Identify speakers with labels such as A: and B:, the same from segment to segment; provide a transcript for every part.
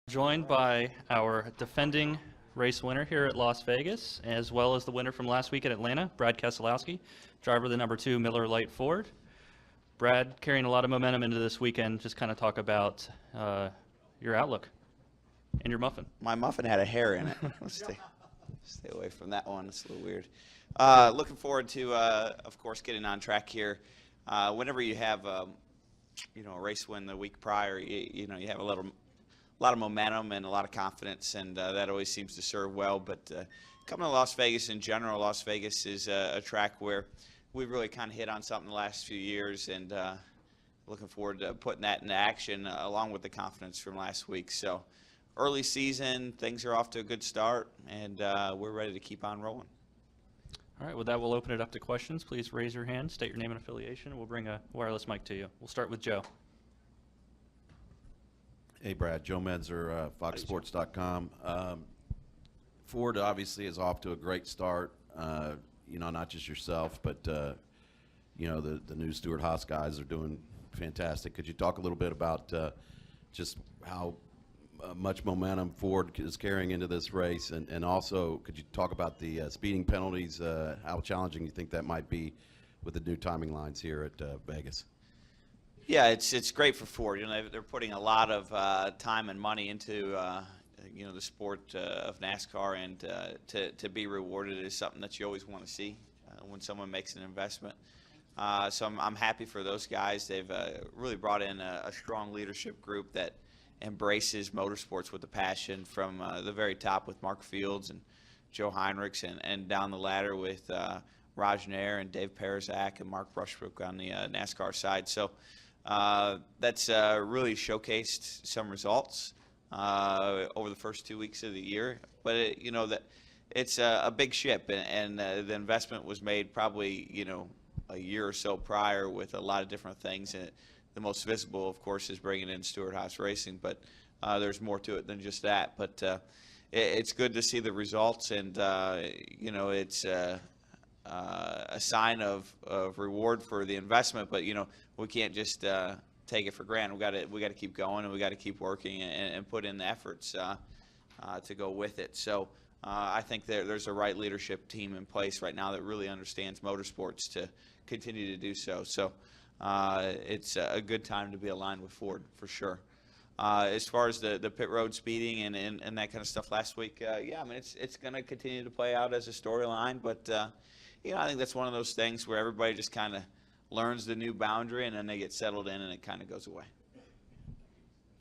A: Joined by our defending race winner here at Las Vegas, as well as the winner from last week at Atlanta, Brad Keselowski, driver of the number 2 Miller Lite Ford. Brad, carrying a lot of momentum into this weekend, just kind of talk about your outlook and your muffin.
B: My muffin had a hair in it. Let's stay away from that one. It's a little weird. Looking forward to, of course, getting on track here. Whenever you have, a race win the week prior, you have a lot of momentum and a lot of confidence, and that always seems to serve well. But coming to Las Vegas in general, Las Vegas is a track where we've really kind of hit on something the last few years, and looking forward to putting that into action along with the confidence from last week. So early season, things are off to a good start, and we're ready to keep on rolling.
A: All right, with that, we'll open it up to questions. Please raise your hand, state your name and affiliation, and we'll bring a wireless mic to you. We'll start with Joe.
C: Hey, Brad. Joe Medzer, FoxSports.com. Ford obviously is off to a great start. Not just yourself, but, the new Stewart-Haas guys are doing fantastic. Could you talk a little bit about just how much momentum Ford is carrying into this race? And also, could you talk about the speeding penalties, how challenging you think that might be with the new timing lines here at Vegas?
B: Yeah, it's great for Ford. They're putting a lot of time and money into the sport of NASCAR, and to be rewarded is something that you always want to see when someone makes an investment. So I'm happy for those guys. They've really brought in a strong leadership group that embraces motorsports with a passion from the very top with Mark Fields and Joe Heinrichs, and down the ladder with Raj Nair and Dave Perizak and Mark Rushbrook on the NASCAR side. So that's really showcased some results over the first 2 weeks of the year. But it's a big ship, and the investment was made probably a year or so prior with a lot of different things. And the most visible, of course, is bringing in Stewart-Haas Racing, but there's more to it than just that. But it's good to see the results, and it's a sign of reward for the investment. But we can't just take it for granted. We got to keep going, and we got to keep working and put in the efforts to go with it. So I think there's a right leadership team in place right now that really understands motorsports to continue to do so. So it's a good time to be aligned with Ford for sure. As far as the pit road speeding and that kind of stuff last week, it's going to continue to play out as a storyline. But I think that's one of those things where everybody just kind of learns the new boundary, and then they get settled in, and it kind of goes away.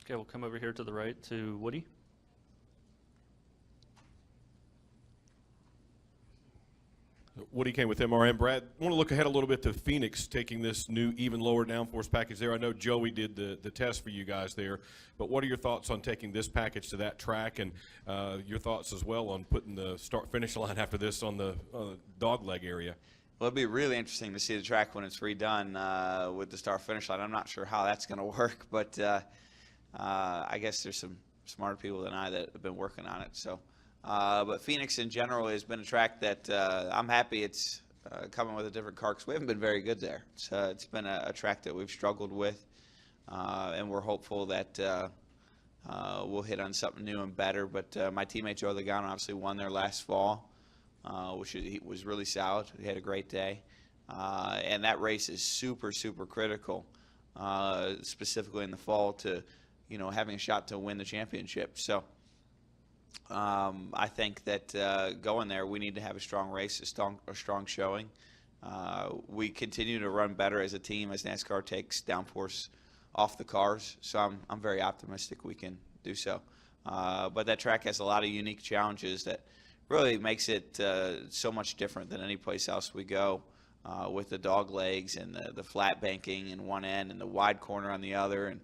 A: Okay, we'll come over here to the right to Woody.
D: Woody came with MRM. Brad, I want to look ahead a little bit to Phoenix taking this new even lower downforce package there. I know Joey did the test for you guys there, but what are your thoughts on taking this package to that track, and your thoughts as well on putting the start-finish line after this on the dog leg area?
B: Well, it'll be really interesting to see the track when it's redone with the start-finish line. I'm not sure how that's going to work, but I guess there's some smarter people than I that have been working on it. So. But Phoenix in general has been a track that I'm happy it's coming with a different car, because we haven't been very good there. It's been a track that we've struggled with, and we're hopeful that we'll hit on something new and better. But my teammate Joe Logano obviously won there last fall, which was really solid. He had a great day, and that race is super, super critical, specifically in the fall, to having a shot to win the championship. So. I think that going there, we need to have a strong race, a strong showing. We continue to run better as a team as NASCAR takes downforce off the cars, so I'm very optimistic we can do so. But that track has a lot of unique challenges that really makes it so much different than any place else we go, with the dog legs and the flat banking in one end and the wide corner on the other, and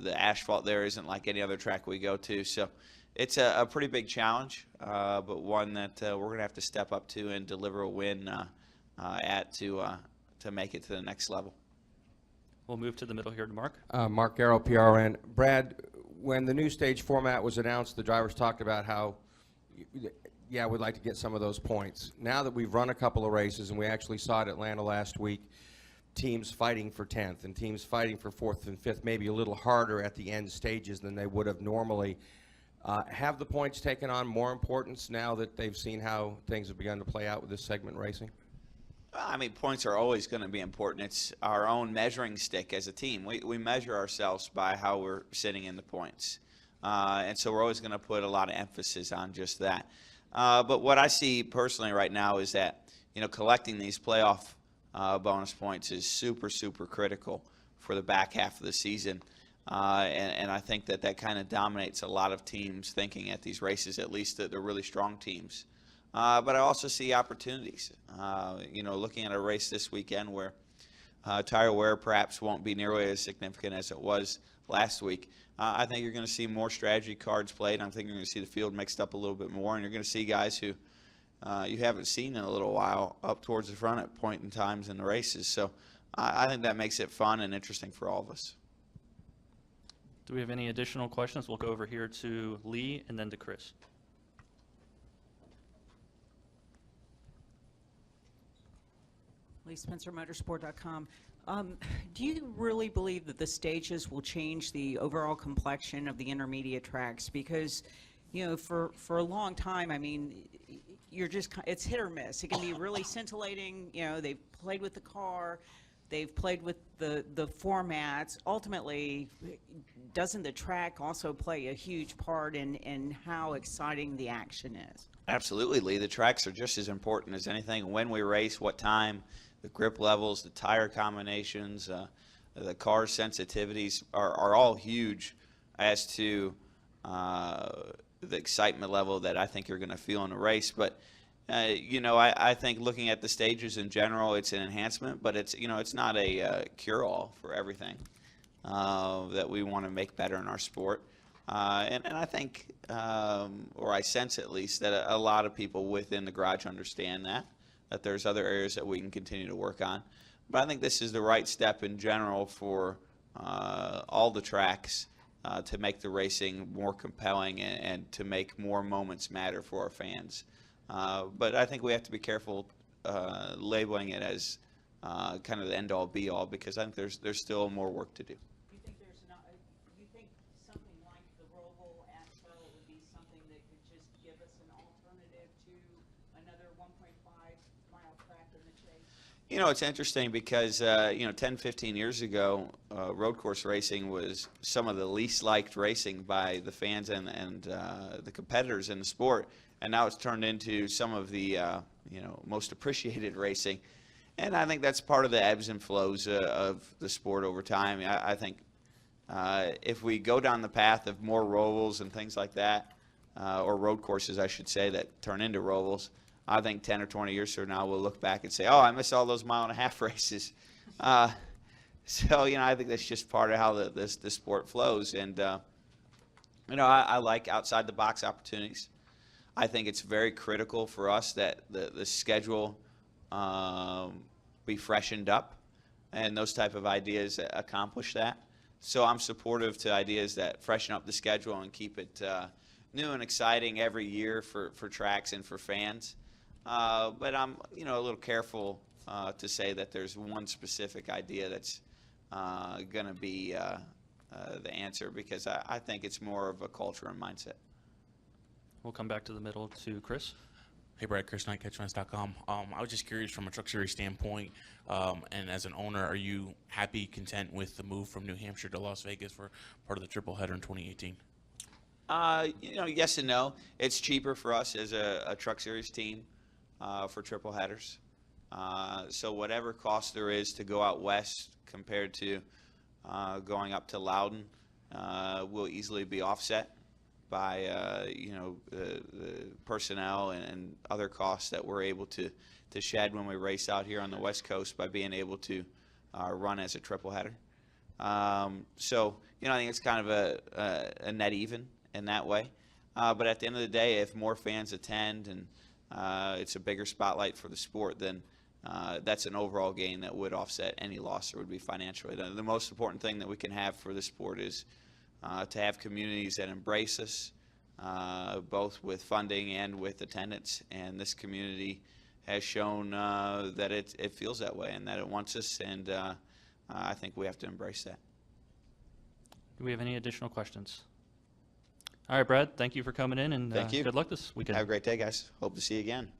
B: the asphalt there isn't like any other track we go to. So. It's a pretty big challenge, but one that we're going to have to step up to and deliver a win to make it to the next level.
A: We'll move to the middle here to Mark.
E: Mark Garrow, PRN. Brad, when the new stage format was announced, the drivers talked about how, we'd like to get some of those points. Now that we've run a couple of races, and we actually saw it at Atlanta last week, teams fighting for 10th and teams fighting for 4th and 5th, maybe a little harder at the end stages than they would have normally. Have the points taken on more importance now that they've seen how things have begun to play out with this segment racing?
B: I mean, points are always going to be important. It's our own measuring stick as a team. We measure ourselves by how we're sitting in the points. And so we're always going to put a lot of emphasis on just that. But what I see personally right now is that, collecting these playoff bonus points is super, super critical for the back half of the season. And I think that kind of dominates a lot of teams thinking at these races, at least that they're really strong teams. But I also see opportunities. Looking at a race this weekend where tire wear perhaps won't be nearly as significant as it was last week. I think you're going to see more strategy cards played. I think you're going to see the field mixed up a little bit more, and you're going to see guys who you haven't seen in a little while up towards the front at point in times in the races. So I think that makes it fun and interesting for all of us.
A: Do we have any additional questions? We'll go over here to Lee and then to Chris.
F: Lee Spencer, Motorsport.com. Do you really believe that the stages will change the overall complexion of the intermediate tracks? Because, for a long time, I mean, it's hit or miss. It can be really scintillating. They've played with the car, they've played with the formats. Ultimately, doesn't the track also play a huge part in how exciting the action is?
B: Absolutely, Lee. The tracks are just as important as anything. When we race, what time, the grip levels, the tire combinations, the car sensitivities are all huge as to the excitement level that I think you're going to feel in a race. But, I think looking at the stages in general, it's an enhancement, but it's not a cure-all for everything that we want to make better in our sport. And I think, or I sense at least, that a lot of people within the garage understand that there's other areas that we can continue to work on. But I think this is the right step in general for all the tracks to make the racing more compelling and to make more moments matter for our fans. But I think we have to be careful labeling it as kind of the end-all, be-all, because I think there's still more work to do.
F: You think something like the rollable asphalt would be something that could just give us an alternative to another 1.5-mile track in the chase?
B: It's interesting because, 10, 15 years ago, road course racing was some of the least liked racing by the fans and the competitors in the sport. And now it's turned into some of the, most appreciated racing. And I think that's part of the ebbs and flows of the sport over time. I think if we go down the path of more rovals and things like that, or road courses, I should say, that turn into rovals, I think 10 or 20 years from now we'll look back and say, oh, I miss all those mile-and-a-half races. So, I think that's just part of how the sport flows. And, I like outside-the-box opportunities. I think it's very critical for us that the schedule be freshened up, and those type of ideas accomplish that. So I'm supportive to ideas that freshen up the schedule and keep it new and exciting every year for tracks and for fans. But I'm a little careful to say that there's one specific idea that's going to be the answer, because I think it's more of a culture and mindset.
A: We'll come back to the middle to Chris.
G: Hey, Brad, Chris Knight, catchfans.com. I was just curious from a truck series standpoint, and as an owner, are you happy, content with the move from New Hampshire to Las Vegas for part of the triple header in 2018?
B: Yes and no. It's cheaper for us as a truck series team for triple headers. So whatever cost there is to go out west compared to going up to Loudon will easily be offset by the personnel and other costs that we're able to shed when we race out here on the West Coast by being able to run as a triple header. So I think it's kind of a net even in that way. But at the end of the day, if more fans attend and it's a bigger spotlight for the sport, then that's an overall gain that would offset any loss there would be financially. The most important thing that we can have for the sport is to have communities that embrace us, both with funding and with attendance. And this community has shown that it feels that way and that it wants us, and I think we have to embrace that.
A: Do we have any additional questions? All right, Brad, thank you for coming in, and
B: Thank you.
A: good luck this weekend.
B: Have a great day, guys. Hope to see you again.